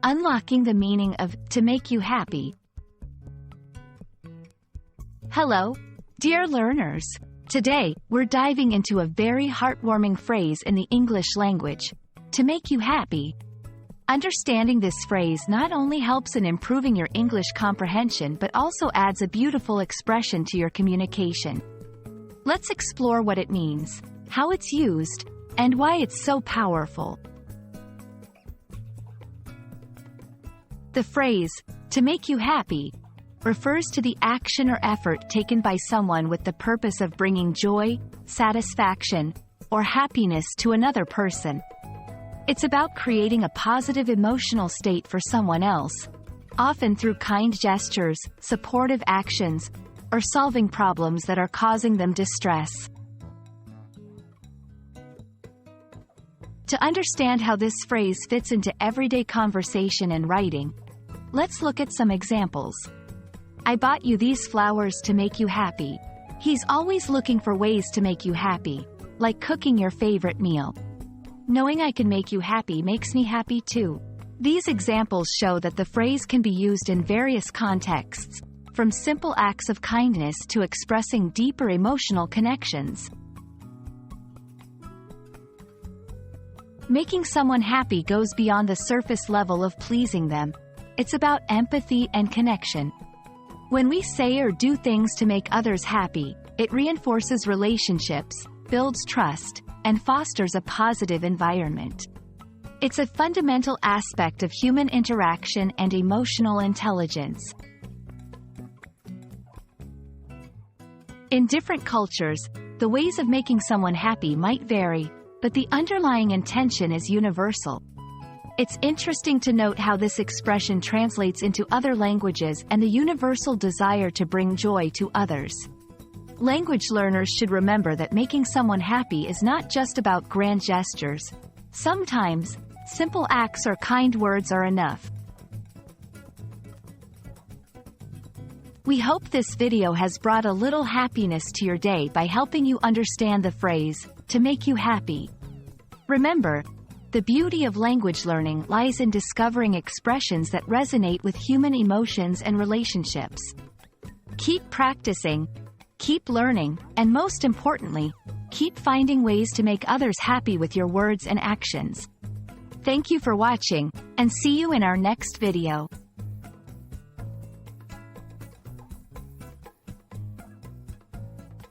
Unlocking the meaning of to make you happy. Hello, dear learners. Today, we're diving into a very heartwarming phrase in the English language, to make you happy. Understanding this phrase not only helps in improving your English comprehension but also adds a beautiful expression to your communication. Let's explore what it means, how it's used, and why it's so powerful. The phrase, to make you happy, refers to the action or effort taken by someone with the purpose of bringing joy, satisfaction, or happiness to another person. It's about creating a positive emotional state for someone else, often through kind gestures, supportive actions, or solving problems that are causing them distress. To understand how this phrase fits into everyday conversation and writing, let's look at some examples. I bought you these flowers to make you happy. He's always looking for ways to make you happy, like cooking your favorite meal. Knowing I can make you happy makes me happy too. These examples show that the phrase can be used in various contexts, from simple acts of kindness to expressing deeper emotional connections. Making someone happy goes beyond the surface level of pleasing them. It's about empathy and connection. When we say or do things to make others happy, it reinforces relationships, builds trust, and fosters a positive environment. It's a fundamental aspect of human interaction and emotional intelligence. In different cultures, the ways of making someone happy might vary, but the underlying intention is universal. It's interesting to note how this expression translates into other languages and the universal desire to bring joy to others. Language learners should remember that making someone happy is not just about grand gestures. Sometimes, simple acts or kind words are enough. We hope this video has brought a little happiness to your day by helping you understand the phrase, to make you happy. Remember, the beauty of language learning lies in discovering expressions that resonate with human emotions and relationships. Keep practicing, keep learning, and most importantly, keep finding ways to make others happy with your words and actions. Thank you for watching, and see you in our next video.